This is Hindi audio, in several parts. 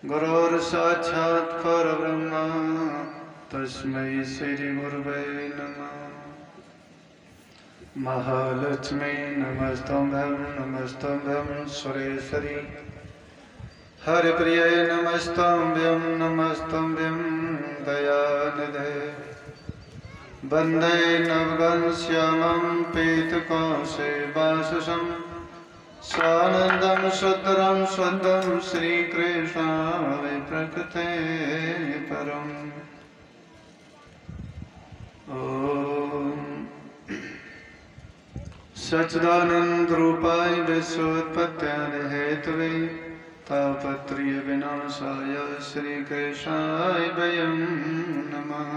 गुरुर्साक्षात् परब्रह्म तस्मै श्री गुरुवे नमः। महालक्ष्मी नमस्तुभ्यं सुरेश्वरी हरिप्रिये नमस्तुभ्यं दयानिधे वन्दे नवघनश्यामं पीतकौशेवाससं स्वानन्दं सुतरं स्वदं श्रीकृष्णाय प्रकृते परम्। ॐ सच्चिदानंद रूपाय विश्वोत्पत्त्यादिहेतवे तापत्रय विनाशाय श्रीकृष्णाय वयं नमः।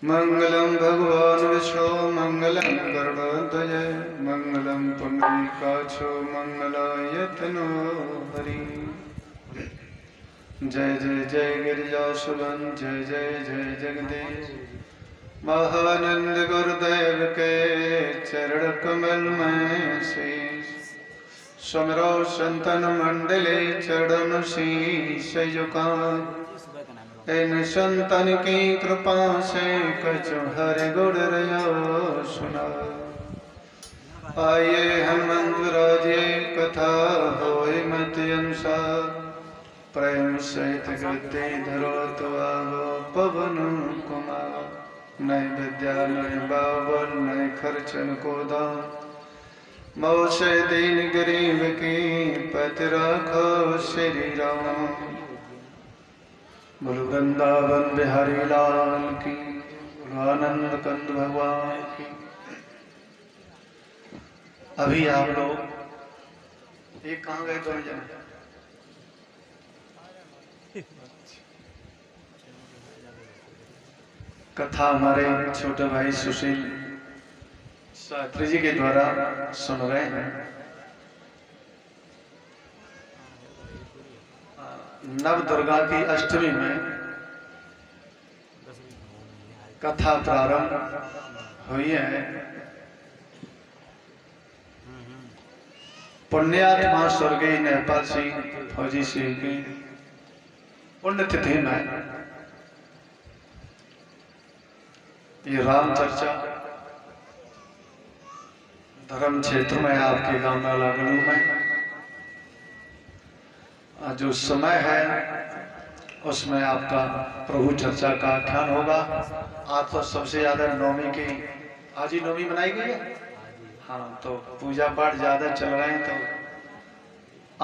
मंगलम भगवान विष्णु मंगलम गरुड़ध्वज मंगलम पुंडरीकाक्षो मंगलाय तनो हरि। जय जय जय गिरिजासुवन जय जय जय जगदीश। महानंद गुरुदेव के चरण कमल में शीश सुमिरो संतन मंडले चरण शीश झुकाए। इन संतन की कृपा से कछु हरि गुण रयो सुना। आइए हम मंगराजे कथा होय मत अनुसार प्रेम सहित गद्दे धरो तो आवो पवन कुमार। नय विद्या नय बाबल नय खर्चन को दाम मौसे दीन गरीब की पति राखो श्री राम। बोलो वृंदावन बिहारी लाल की आनंद कंद भगवान की। अभी आप लोग एक कहाँ गए तो जन कथा हमारे छोटे भाई सुशील शास्त्री जी के द्वारा सुन रहे हैं। नव दुर्गा की अष्टमी में कथा प्रारंभ हुई है। पुण्यात्मा स्वर्गीय नेपाल सिंह फौजी सिंह की पुण्यतिथि में ये राम चर्चा धर्म क्षेत्र में आपके गांव नालागढ़ में जो समय है उसमें आपका प्रभु चर्चा का आख्यान होगा। आज तो सबसे ज्यादा नवमी की आज ही नवमी मनाई गई है। हाँ, तो पूजा पाठ ज्यादा चल रहे हैं तो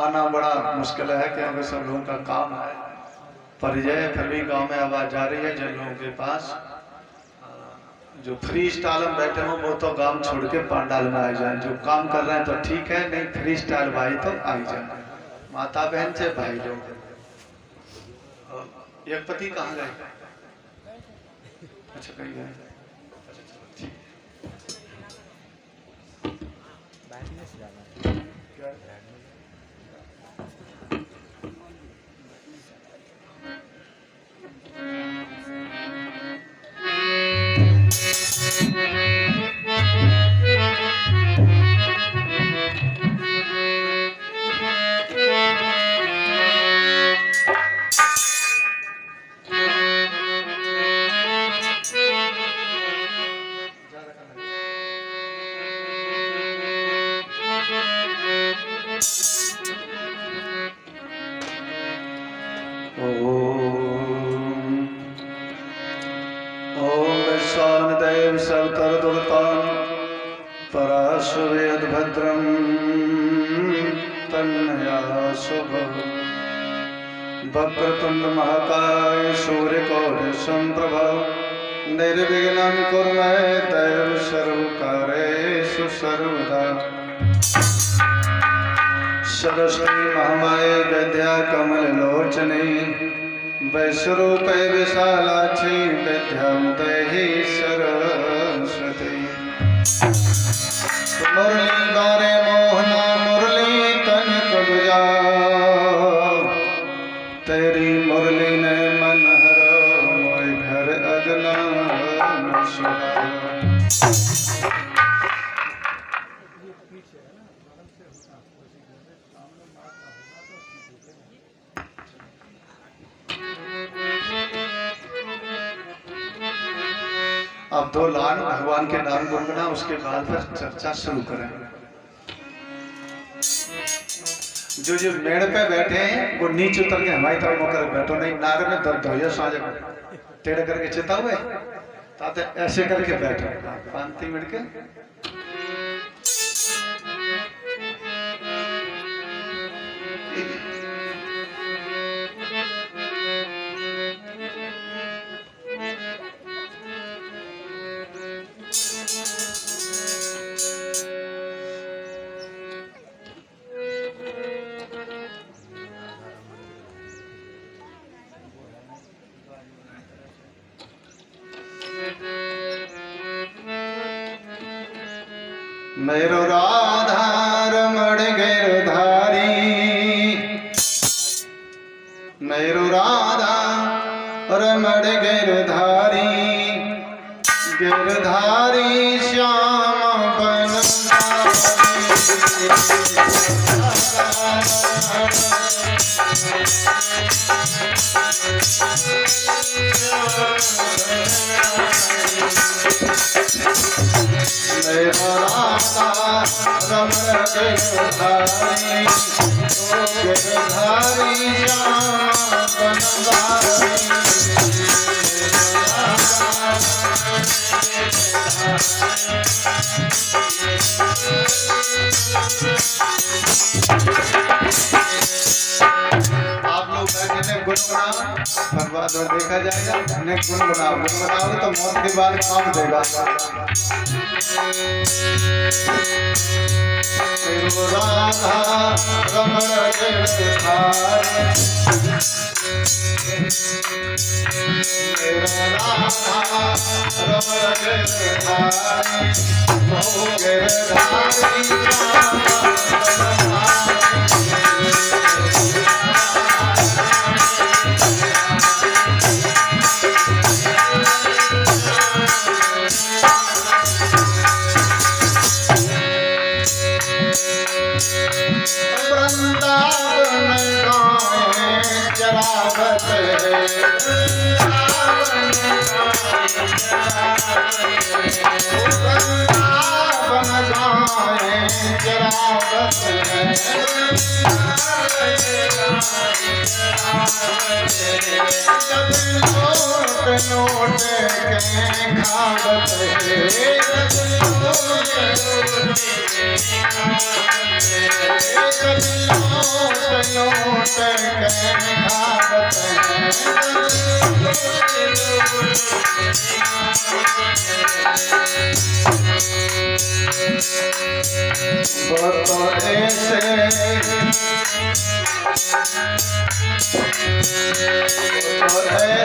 आना बड़ा मुश्किल है क्योंकि सब लोगों का काम है। परिचय फिर भी गांव में आवाज जा रही है जिन लोगों के पास जो फ्री स्टाइल में बैठे हो वो तो गांव छोड़ के पंडाल में आ जाए। जो काम कर रहे हैं तो ठीक है, नहीं फ्री स्टाइल भाई तो आ ही जाए। माता बहन से भाई लोग। एक पति कहाँ गए? अच्छा कहीं गए। वक्रतुंड महाकाय सूर्यकोटि संप्रभ निर्विघ्नं कुरु मे देव सर्वकार्येषु सर्वदा। सरस्वती महामाये विद्या कमल लोचने वैश्वरूपे विशालाक्षी विद्यां देहि सरस्वती। मुरली गारे मोहना मुरली तन कबजा तेरी मुरली ने मन हरो मोरे घर अगना न सुहा। 2 लाइन भगवान के नाम गुनगुना, उसके बाद फिर चर्चा शुरू करें। जो जो मेड़ पे बैठे हैं वो नीचे उतर के हमारी तरफ होकर बैठो, नहीं नारे में दर्द हो साझ टेढ़ करके चिता हुए ताते ऐसे करके बैठो 5 मिनट के। मेरो राधा रमण गिरधारी, मेरो राधा रमण गिरधारी, गिरधारी श्याम बनधारी। मेरो राधा रमण गिरधारी, गिरधारी श्याम बनधारी। आप लोग बैठे गुनगुनाओ, बर्बाद और देखा जाएगा। गुनगुनाओ गुनगुनाओगे तो मौत के बाद काम देगा। राधा रमण गिरधारी, राधा रमण गिरधारी,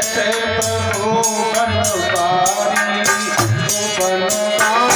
ऐसे प्रभु बनवारी, बनवारी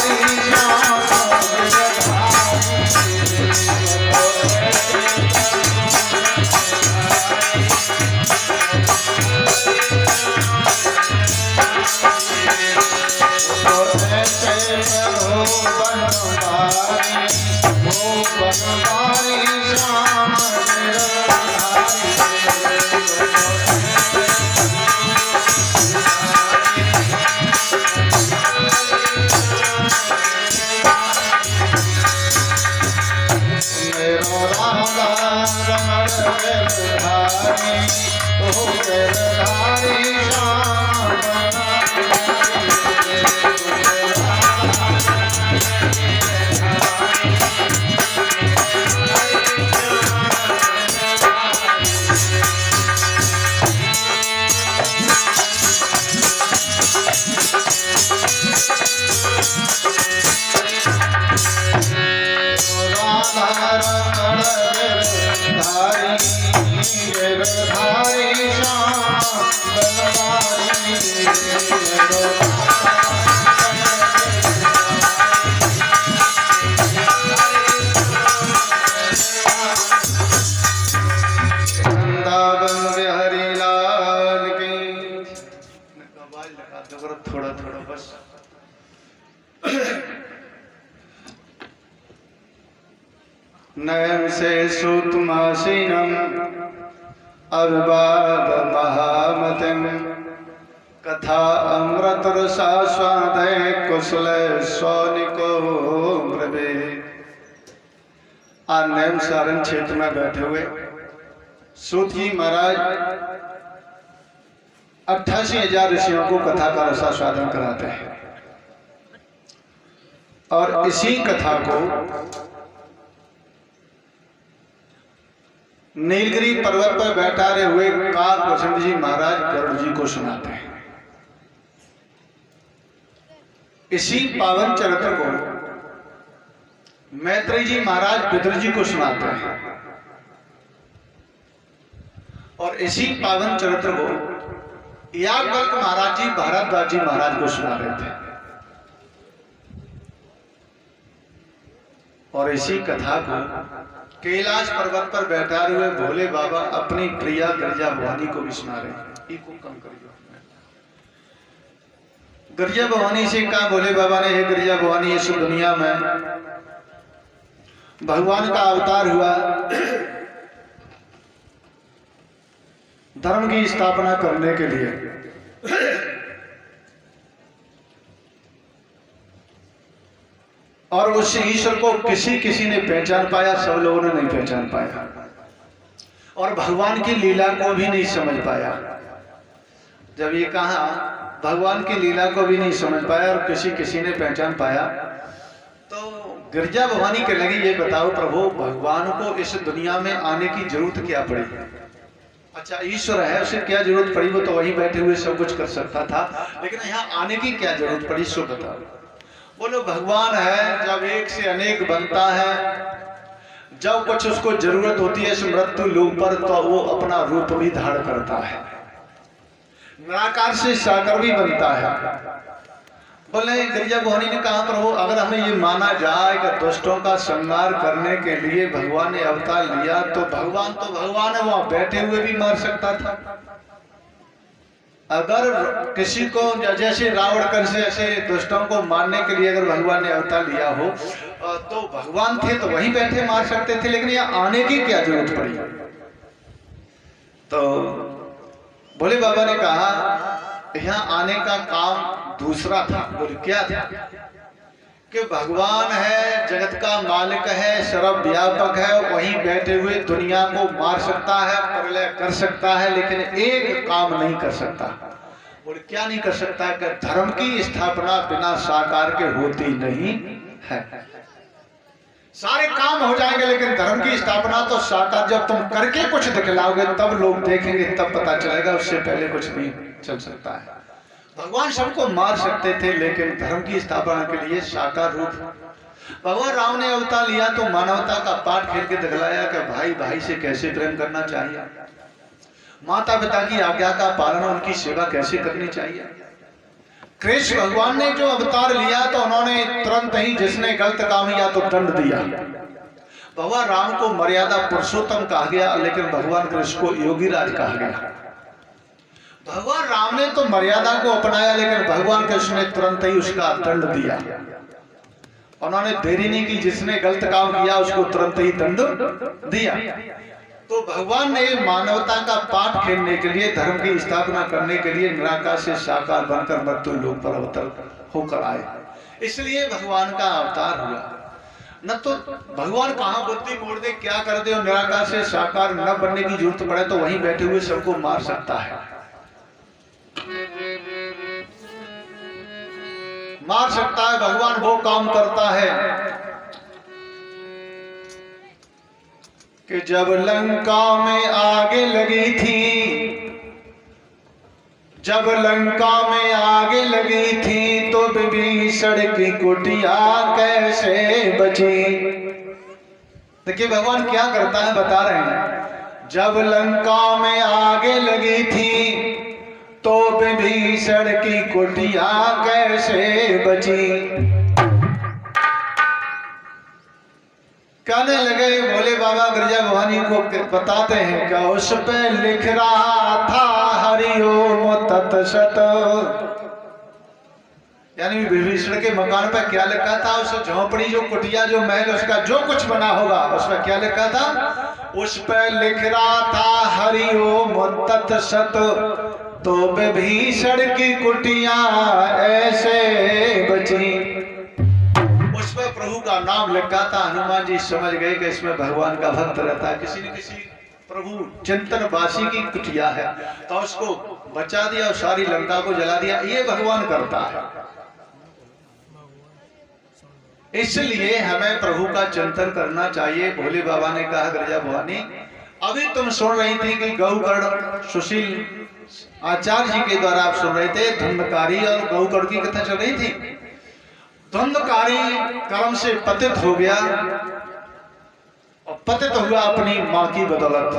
थोड़ा थोड़ा बस। नयन से सुतमासीनम अविवाद महामतिम कथा अमृत मधुर स्वादय कुशल सौनिको ब्रवे। आज नैम सारण क्षेत्र में बैठे हुए सूत जी महाराज 88,000 ऋषियों को कथा का रसास्वादन कराते हैं और इसी कथा को नीलगिरी पर्वत पर बैठाए हुए काकभूषण जी महाराज गरुड़ जी को सुनाते हैं। इसी पावन चरित्र को मैत्रेय जी महाराज विदुर जी को सुनाते हैं और इसी पावन चरित्र को याज्ञवल्क्य महाराज जी भारद्वाज जी महाराज को सुना रहे थे। और इसी कथा को कैलाश पर्वत पर बैठा हुए भोले बाबा अपनी प्रिया गिरिजा भवानी को भी सुना रहे हैं। कम करिए। गिरिजा भवानी से कहा भोले बाबा ने, हे गिरिजा भवानी, इस दुनिया में भगवान का अवतार हुआ धर्म की स्थापना करने के लिए। और उस ईश्वर को किसी ने पहचान पाया, सब लोगों ने नहीं पहचान पाया और भगवान की लीला को भी नहीं समझ पाया। जब ये कहा भगवान की लीला को भी नहीं समझ पाया और किसी ने पहचान पाया, तो गिरिजा भवानी के लगी, ये बताओ प्रभु, भगवान को इस दुनिया में आने की जरूरत क्या पड़ी? अच्छा, ईश्वर है, उसे क्या जरूरत पड़ी? वो तो वहीं बैठे हुए सब कुछ कर सकता था, लेकिन यहाँ आने की क्या जरूरत पड़ी, सो बताओ। बोलो, भगवान है, जब एक से अनेक बनता है, जब कुछ उसको जरूरत होती है इस मृत्यु लोक पर, तो वो अपना रूप भी धारण करता है, निराकार से साकार भी बनता है। बोले गिरिजा भवानी ने कहा, प्रभु, अगर हमें ये माना जाए कि दुष्टों का संहार करने के लिए भगवान ने अवतार लिया, तो भगवान है, वहां बैठे हुए भी मार सकता था। अगर किसी को जैसे रावण कर से ऐसे दुष्टों को मारने के लिए अगर भगवान ने अवतार लिया हो, तो भगवान थे तो वहीं बैठे मार सकते थे, लेकिन यहाँ आने की क्या जरूरत पड़ी? तो भोले बाबा ने कहा, यहाँ आने का काम दूसरा था। बोले क्या था? कि भगवान है, जगत का मालिक है, सर्वव्यापक है, वहीं बैठे हुए दुनिया को मार सकता है, प्रलय कर सकता है, लेकिन एक काम नहीं कर सकता। बोले क्या नहीं कर सकता? कि धर्म की स्थापना बिना साकार के होती नहीं है। सारे काम हो जाएंगे, लेकिन धर्म की स्थापना तो साकार जब तुम करके कुछ दिखलाओगे तब लोग देखेंगे, तब पता चलेगा, उससे पहले कुछ नहीं चल सकता है। भगवान सबको मार सकते थे, लेकिन धर्म की स्थापना के लिए साकार रूप। भगवान राम ने अवतार लिया तो मानवता का पाठ खेल के दिखलाया कि भाई भाई से कैसे प्रेम करना चाहिए, माता पिता की आज्ञा का पालन, उनकी सेवा कैसे करनी चाहिए। कृष्ण भगवान ने जो अवतार लिया तो उन्होंने तुरंत ही जिसने गलत काम किया तो दंड दिया। भगवान राम को मर्यादा पुरुषोत्तम कहा गया, लेकिन भगवान कृष्ण को योगीराज कहा गया। भगवान राम ने तो मर्यादा को अपनाया, लेकिन भगवान कृष्ण ने तुरंत ही उसका दंड दिया। उन्होंने देरी नहीं की, जिसने गलत काम किया उसको तुरंत ही दंड दिया। तो भगवान ने मानवता का पाठ खेलने के लिए, धर्म की स्थापना करने के लिए निराकार से साकार बनकर मृत्यु लोक पर अवतर होकर आए, इसलिए भगवान का अवतार हुआ। न तो भगवान कहाँ बुद्धि मोड़ दे, क्या कर दे, और निराकार से साकार न बनने की जरूरत पड़े तो वहीं बैठे हुए सबको मार सकता है, मार सकता है। भगवान वो काम करता है कि जब लंका में आगे लगी थी, जब लंका में आगे लगी थी, तो विभीषण की कुटिया कैसे बची। देखिए भगवान क्या करता है, बता रहे हैं। जब लंका में आगे लगी थी तो विभीषण की कुटिया कैसे बची। कहने लगे भोले बाबा गिरिजा भवानी को बताते हैं कि उस पे लिख रहा था हरिओम तत्सत, यानी विभीषण के मकान पर क्या लिखा था, उस झोपड़ी जो कुटिया जो महल उसका जो कुछ बना होगा उस पर क्या लिखा था, उस पर लिख रहा था हरिओम तत्सत। तो विभीषण की कुटिया ऐसे बची। उसमें प्रभु का नाम लिखा था। हनुमान जी समझ गए कि इसमें भगवान का भक्त रहता है। किसी न किसी प्रभु चिंतनवासी की कुटिया है, तो उसको बचा दिया और सारी लंका को जला दिया। ये भगवान करता है। इसलिए हमें प्रभु का चिंतन करना चाहिए। भोले बाबा ने कहा, गिरजा भवानी अभी तुम सुन रही थी कि गौकर्ण सुशील आचार्य जी के द्वारा आप सुन रहे थे, धुंधकारी और गौकर्ण की कथा चल रही थी। धुंधकारी कर्म से पतित हो गया और पतित हुआ अपनी माँ की बदौलत।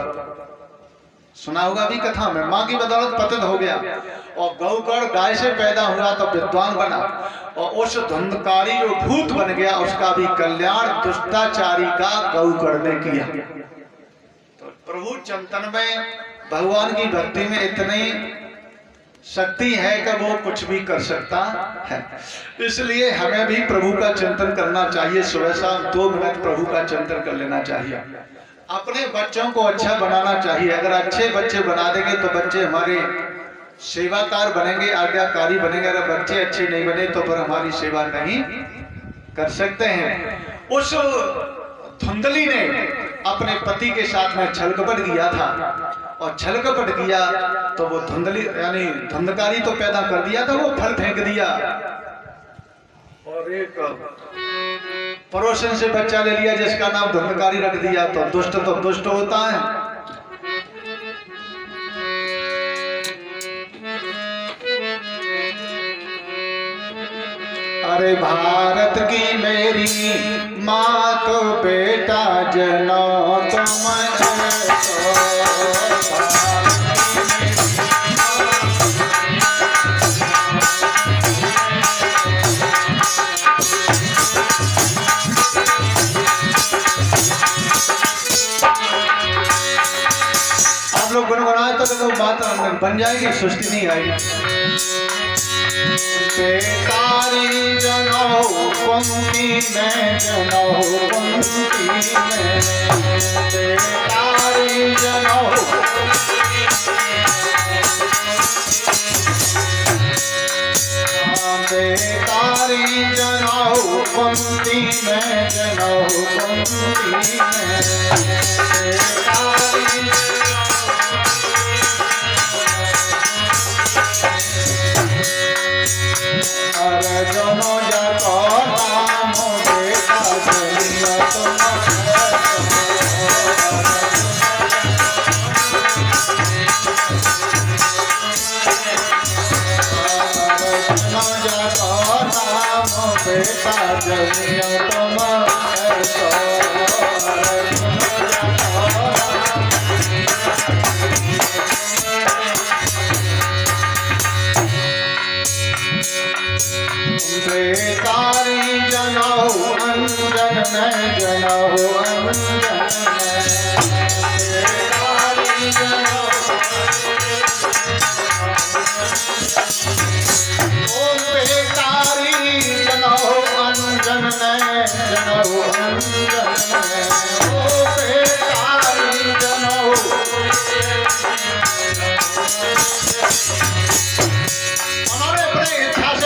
सुना होगा अभी कथा में, माँ की बदौलत पतित हो गया। और गौकर्ण गाय से पैदा हुआ तो विद्वान बना, और उस धुंधकारी जो भूत बन गया उसका भी कल्याण दुष्टाचारी का गौकर्ण ने किया। तो प्रभु चिंतन में, भगवान की भक्ति में इतनी शक्ति है कि वो कुछ भी कर सकता है। इसलिए हमें भी प्रभु का चिंतन करना चाहिए। सुबह शाम 2 मिनट प्रभु का चिंतन कर लेना चाहिए। अपने बच्चों को अच्छा बनाना चाहिए। अगर अच्छे बच्चे बना देंगे तो बच्चे हमारे सेवाकार बनेंगे, आज्ञाकारी बनेंगे। अगर बच्चे अच्छे नहीं बने तो फिर हमारी सेवा नहीं कर सकते हैं। उस धुंधली ने अपने पति के साथ में छल कपट किया था, और छल कपट किया तो वो धुंधली यानी धुंधकारी तो पैदा कर दिया था, वो फल फेंक दिया और एक पड़ोसन से बच्चा ले लिया जिसका नाम धुंधकारी रख दिया। तो दुष्ट होता है। अरे भारत की मेरी माँ तो बेटा जनो तुम आप लोग गुनगुनाए तो बात बन जाएगी, सृष्टि नहीं आएगी। बेकारी जनो पंक्ति में, जनो पंक्ति में, बेकारी जनो बेकारी जनो पंक्ति में, जनो पंक्ति में, बेकारी अरे जनो जाको नाम बेटा जलिया तुम जनो जाको नाम बेटा जलिया तुम बेकारी जनो अंजन में, जनो अंजन में, बेकारी जनो ओ बेकारी जनो अंजन में, जनो अंजन में, ओ बेकारी जनो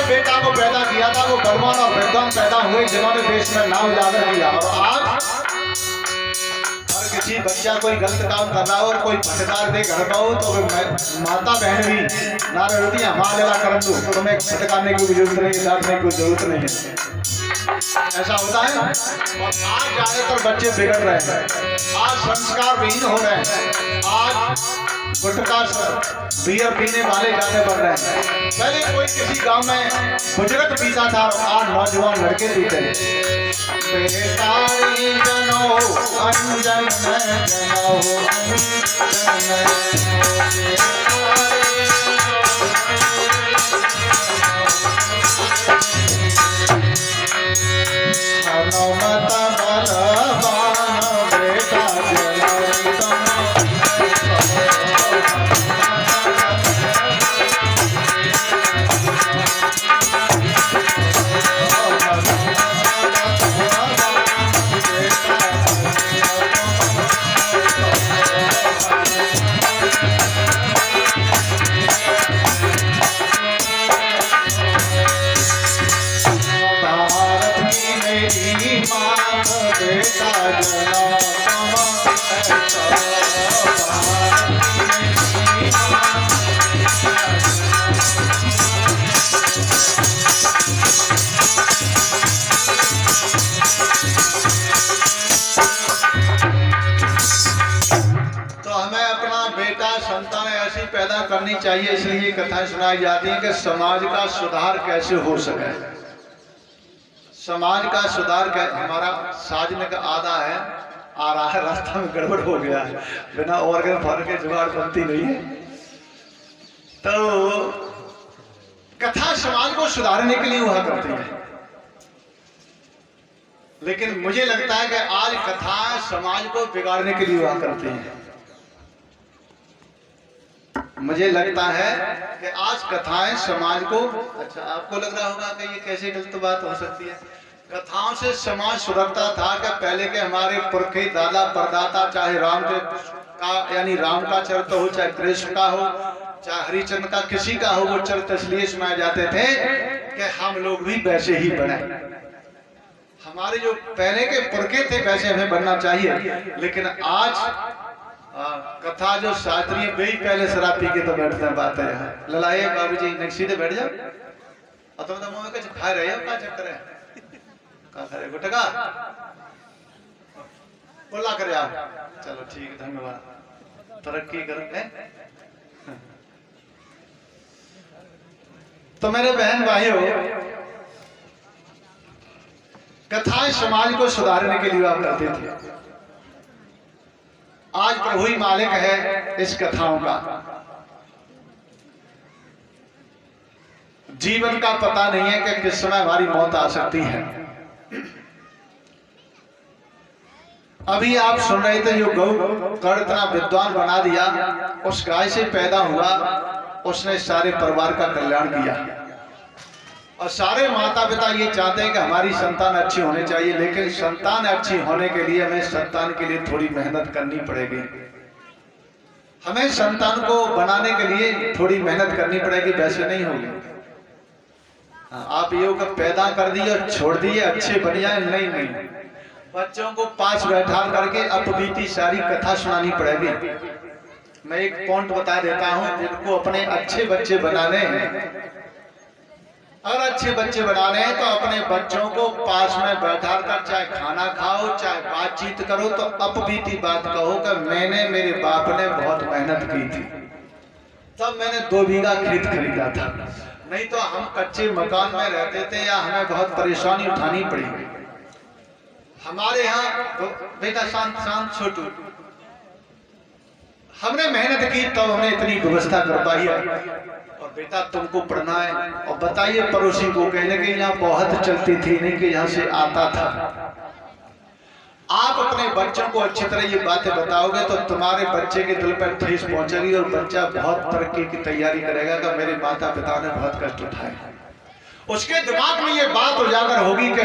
बेटा को पैदा किया था। वो बलवान और विद्वान पैदा हुए जिन्होंने देश में नाम उजागर किया। और आज हर किसी बच्चा कोई गलत काम कर रहा हो और कोई फटकार दे घर का हो तो माता बहन भी ना रहती है, हमारे ला कर दो, तुम्हें फटकारने की जरूरत नहीं, डांटने की जरूरत नहीं है। ऐसा होता है। और आज ज्यादातर बच्चे बिगड़ रहे हैं, आज संस्कार विहीन हो रहे हैं, आज गुटखा बियर पीने वाले ज्यादा बढ़ रहे हैं। पहले कोई किसी गांव में बुजुर्ग पीता था, आज नौजवान लड़के पीते हैं। बेकारी जनो अंजन में, जनो हनुमत बलवान बेटा जनो तुम हमें अपना बेटा संतान ऐसी पैदा करनी चाहिए, इसलिए कथाएं सुनाई जाती हैं कि समाज का सुधार कैसे हो सके। समाज का सुधार हमारा साजने का आधा है, आ रहा है, रास्ता में गड़बड़ हो गया है, बिना ऑर्गन फर के जुगाड़ बनती नहीं है। तो कथा समाज को सुधारने के लिए हुआ करती है, लेकिन मुझे लगता है कि आज कथाएं समाज को बिगाड़ने के लिए हुआ करती हैं। मुझे लगता है कि आज कथाएं समाज को, अच्छा आपको लग रहा होगा कि ये कैसे गलत बात हो सकती है। कथाओं से समाज सुधरता था कि पहले के हमारे पुरखे दादा परदादा, चाहे राम का यानी राम का चरित्र हो, चाहे कृष्ण का हो, चाहे हरिचंद्र का, किसी का हो, वो चरित्र इसलिए सुनाए जाते थे कि हम लोग भी वैसे ही बने। हमारे जो पहले के पुरखे थे वैसे हमें बनना चाहिए। लेकिन आज कथा जो शास्त्रीय वे ही पहले शराब पी के तो बैठते हैं। बात है यहाँ ललाए बाबूजी नहीं सीधे बैठ जाओ, और तुम तो मुंह में कुछ खा रहे हो, क्या चक्कर है, क्या खा रहे गुटका बोला करे आप। चलो ठीक है, धन्यवाद, तरक्की करें। तो मेरे बहन भाइयों, कथाएं समाज को सुधारने के लिए आप करते थे। आज प्रभु ही मालिक है इस कथाओं का। जीवन का पता नहीं है कि किस समय हमारी मौत आ सकती है। अभी आप सुन रहे थे, जो गौ कर्ण इतना विद्वान बना दिया, उस गाय से पैदा हुआ, उसने सारे परिवार का कल्याण किया। और सारे माता पिता ये चाहते हैं कि हमारी संतान अच्छी होनी चाहिए, लेकिन संतान अच्छी होने के लिए हमें संतान के लिए थोड़ी मेहनत करनी पड़ेगी। हमें संतान को बनाने के लिए थोड़ी मेहनत करनी पड़ेगी, वैसे नहीं होगी। आप योग पैदा कर दिए और छोड़ दिए अच्छे बढ़िया, नहीं नहीं, बच्चों को पास बैठा करके अपबीती सारी कथा सुनानी पड़ेगी। मैं एक पॉइंट बता देता हूं, जिनको अपने अच्छे बच्चे बनाने हैं, अगर अच्छे बच्चे बनाने हैं तो अपने बच्चों को पास में बैठा कर चाहे खाना खाओ, चाहे बातचीत करो, तो अपबीती बात कहो कि मैंने, मेरे बाप ने बहुत मेहनत की थी, तब मैंने 2 बीघा खेत खरीदा था, नहीं तो हम कच्चे मकान में रहते थे या हमें बहुत परेशानी उठानी पड़ी। हमारे यहाँ बेटा शांत शांत छोटू, हमने मेहनत की तो हमने इतनी व्यवस्था कर पाई है। और बेटा तुमको पढ़ना है, और बताइए पड़ोसी को, कहने के यहाँ बहुत चलती थी, नहीं कि यहाँ से आता था। आप अपने बच्चों को अच्छी तरह ये बातें बताओगे तो तुम्हारे बच्चे के दिल पर ठेस पहुंचेगी, और बच्चा बहुत तरक्की की तैयारी करेगा कि मेरे माता पिता ने बहुत कष्ट उठाए। उसके दिमाग में ये बात उजागर होगी कि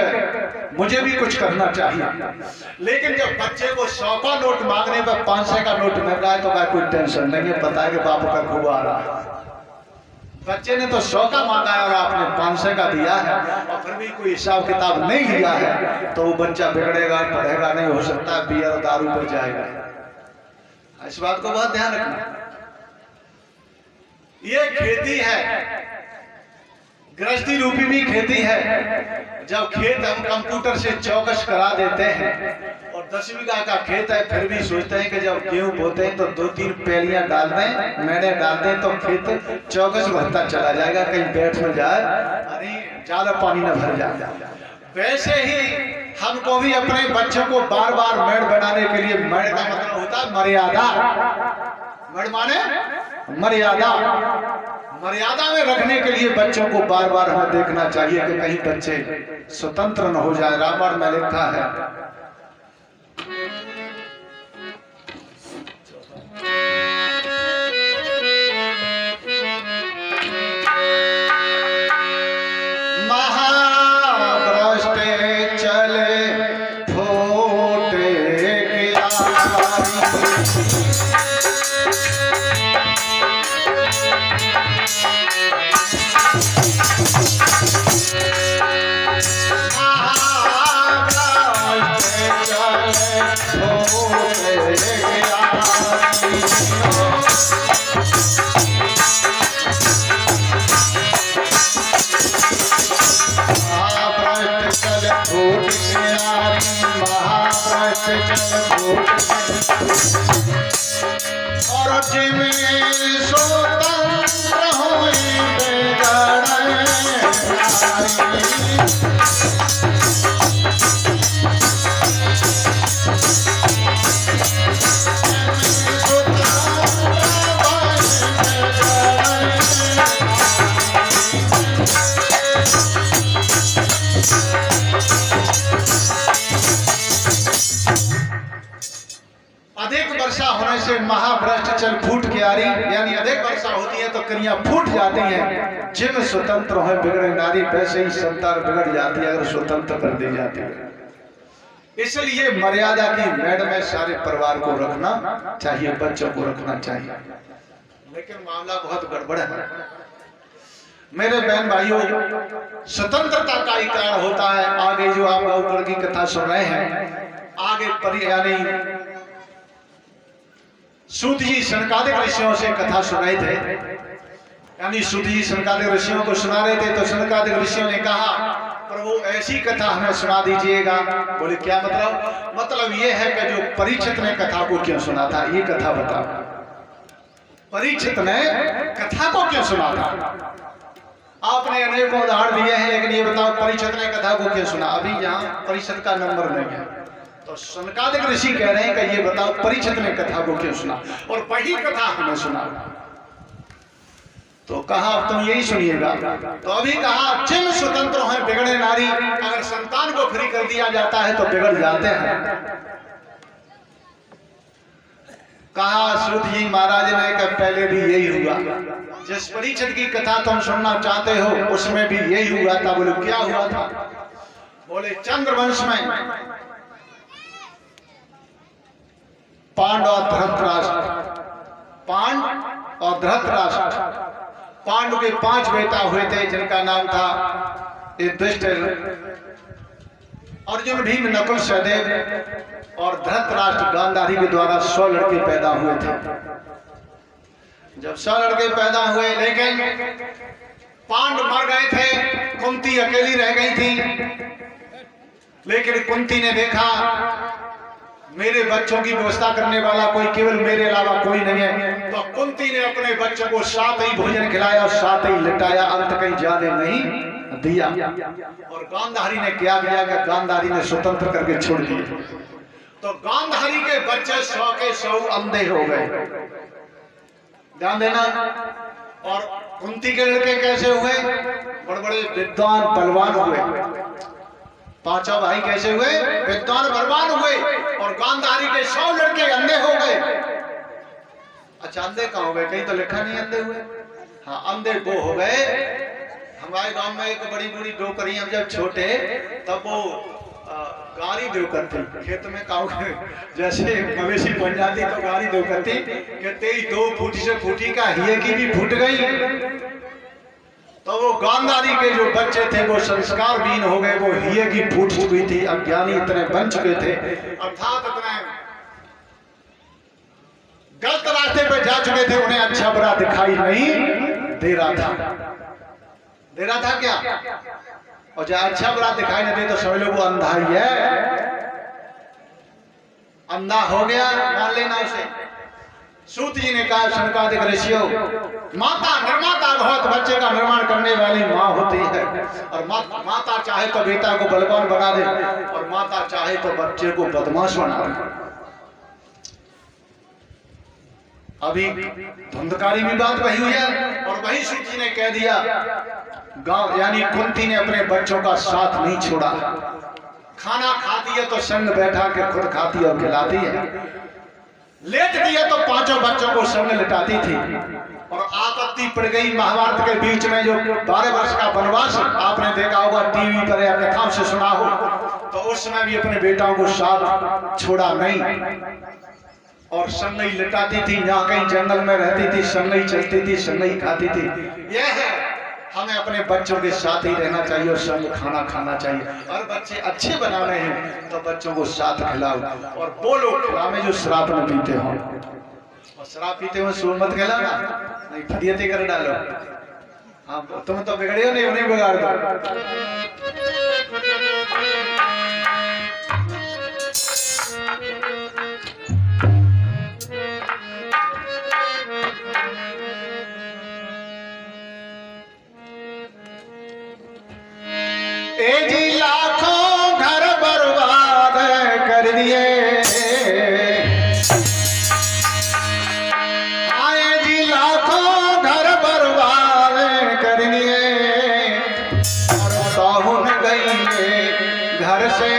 मुझे भी कुछ करना चाहिए। लेकिन जब बच्चे को 100 का नोट मांगने पर 500 का नोट मिल रहा है तो भाई कोई टेंशन नहीं है, पता है कि बाप का खूब आ रहा है। बच्चे ने तो 100 का मांगा है और आपने 500 का दिया है, और फिर भी कोई हिसाब किताब नहीं लिया है, तो वो बच्चा बिगड़ेगा, पढ़ेगा नहीं, हो सकता है बियर दारू पर जाएगा। इस बात को बहुत ध्यान रखना। ये खेती है, गृहस्थी रूपी भी खेती है। जब खेत हम कंप्यूटर से चौकस करा देते हैं, और 10 बीघा का खेत है, फिर भी सोचते हैं कि जब गेहूं बोते हैं तो 2-3 पैलियां डाल दें, मैंने डाल दें तो खेत चौकस भरता चला जाएगा, कहीं बैठ न जाए, अरे ज्यादा पानी न भर जाए। वैसे ही हमको भी अपने बच्चों को बार बार मेड़ बनाने के लिए, मेड़ का मतलब होता है मर्यादा, मेड़ माने मर्यादा, मर्यादा में रखने के लिए बच्चों को बार बार हमें देखना चाहिए कि कहीं बच्चे स्वतंत्र न हो जाए। रामायण में लिखा है, महाभ्रष्टे चले फोटे जिमें स्वतंत्र होए बिगड़े नारी। अधिक वर्षा होने से महाभ्रष्ट चल फूट की आरी, यानी अधिक वर्षा होती है तो कन्या फूट जाती है। जिम स्वतंत्र हो बिगड़े नारी, वैसे ही संतान बिगड़ जाती है अगर स्वतंत्र कर दी जाती है। इसलिए मर्यादा की मैड में सारे परिवार को रखना चाहिए, बच्चों को रखना चाहिए। लेकिन मामला बहुत गड़बड़ है मेरे बहन भाइयों। स्वतंत्रता का ही कारण होता है आगे जो आप ऊपर की कथा सुन रहे हैं, आगे यानी सूत जी सनकादिक ऋषियों से कथा सुन रहे थे, यानी सूत जी सनकादिक ऋषियों को सुना रहे थे। तो सनकादिक ऋषियों ने कहा प्रभु ऐसी कथा हमें सुना दीजिएगा। बोले क्या मतलब? मतलब ये है कि जो परीक्षित ने कथा को क्यों सुना था, ये कथा बताओ। परीक्षित ने कथा को क्यों सुना था? आपने अनेकों उदाहरण दिए हैं, लेकिन ये बताओ परीक्षित ने कथा को क्यों सुना? अभी यहाँ परीक्षित का नंबर नहीं है, तो सनकादिक ऋषि कह रहे हैं कि ये बताओ परीक्षित ने कथा को क्यों सुना और वही कथा हमें सुना। तो कहा अब तुम यही सुनिएगा। तो अभी कहा जिम स्वतंत्र है बिगड़े नारी, अगर संतान को फ्री कर दिया जाता है तो बिगड़ जाते हैं। कहा सूत जी महाराज ने कहा पहले भी यही हुआ, जिस परीक्षित की कथा तुम सुनना चाहते हो उसमें भी यही हुआ था। बोले क्या हुआ था? बोले चंद्रवंश में पांडव और धृतराष्ट्र, पांडव और धृतराष्ट्र, पांडव के 5 बेटा हुए थे जिनका नाम था युधिष्ठिर, अर्जुन, भीम, नकुल, सहदेव और धृतराष्ट्र गांधारी के द्वारा 100 लड़के पैदा हुए थे। जब 100 लड़के पैदा हुए, लेकिन पांडव मर गए थे, कुंती अकेली रह गई थी। लेकिन कुंती ने देखा मेरे बच्चों की व्यवस्था करने वाला कोई केवल मेरे अलावा कोई नहीं है, तो कुंती ने अपने बच्चों को साथ ही भोजन खिलाया और साथ ही लिटाया, अंत कहीं ज्यादा नहीं दिया। और गांधारी ने क्या किया कि गांधारी ने स्वतंत्र करके छोड़ दिया। तो गांधारी के बच्चे 100 के 100 अंधे हो गए, ध्यान देना। और कुंती के लड़के कैसे हुए? बड़े बड़े विद्वान बलवान हुए। 5 भाई कैसे हुए? विद्वान बलवान हुए। और गांधारी के 100 लड़के अंधे हो गए। अच्छा अंधे कहाँ हो गए? कहीं तो लिखा नहीं अंधे हुए। हाँ अंधे वो हो गए, हमारे गांव में एक बड़ी बूढ़ी डोकरी, हम जब छोटे तब वो गाड़ी दो करती खेत में, काऊ जैसे मवेशी बन जाती तो गाड़ी दो करती, कहते ही 2 फुट से फूटी का हिये की भी फूट गई। तो वो गांधारी के जो बच्चे थे वो संस्कारहीन हो गए, वो हिये की फूट चुकी थी, अज्ञानी इतने बन चुके थे, अर्थात इतने गलत रास्ते पे जा चुके थे, उन्हें अच्छा बुरा दिखाई नहीं दे रहा था क्या? और जब अच्छा बुरा दिखाई नहीं दे तो समझ लो वो अंधा ही है, अंधा हो गया, मान लेना उसे। सूत जी ने कहा सनकादिक ऋषियों, माता निर्माता बहुत बच्चे का निर्माण करने वाली माँ होती है, और माता चाहे तो बेटा को बलवान बना दे और माता चाहे तो बच्चे को बदमाश बना दे। अभी धुंधकारी भी बात वही हुई है, और वही सूत जी ने कह दिया गांव, यानी कुंती ने अपने बच्चों का साथ नहीं छोड़ा। खाना खाती है तो संग बैठा के खुद खाती और खिलाती है, लेट दिया तो 5 बच्चों को संग लिटाती थी। और आपत्ति पड़ गई महाभारत के बीच में, जो 12 वर्ष का वनवास आपने देखा होगा टीवी पर या कथाओं से सुना हो, तो उस समय भी अपने बेटाओं को साथ छोड़ा नहीं और संग ही लिटाती थी। जहाँ कहीं जंगल में रहती थी संग ही चलती थी, संग ही खाती थी। यह है हमें अपने बच्चों के साथ ही रहना चाहिए और संग खाना खाना चाहिए। और बच्चे अच्छे बनाने हैं तो बच्चों को साथ खिलाओ, और वो लोग खिलाओ जो शराब न पीते हो, और शराब पीते हो सूर मत खिलाना, नहीं फरियतें कर डालो। हाँ तुम तो बिगड़े हो, नहीं उन्हें बिगाड़ दो। ए जी लाखों घर बर्बाद कर दिए, आए जी लाखों घर बर्बाद कर दिए, और साहुन गई घर से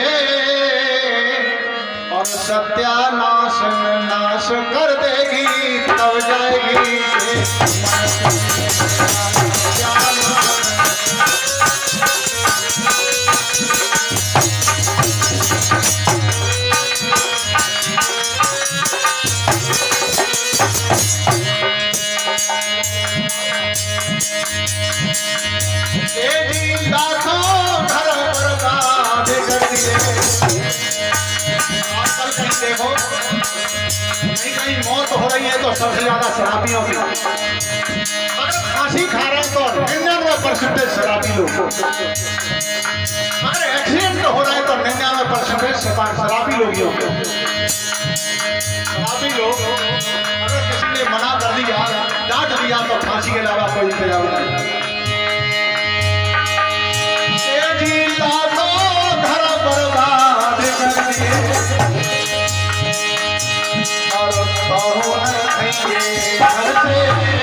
और सत्यानाश नाश कर देगी, तब जाएगी लाखों घर बर्बाद कर दिए। आजकल कहीं देखो, कहीं कहीं मौत हो रही है तो सबसे ज्यादा शराबियों की। अगर फांसी खा रहे हैं तो 99% शराबी लोग, अगर एक्सीडेंट हो रहा है तो 99% शराबी लोग ही होंगे। शराबी लोग अगर किसी ने मना कर दिया, डांट दिया तो फांसी के अलावा कोई इंतजाम नहीं। घर बर्बाद कर दिए और घर से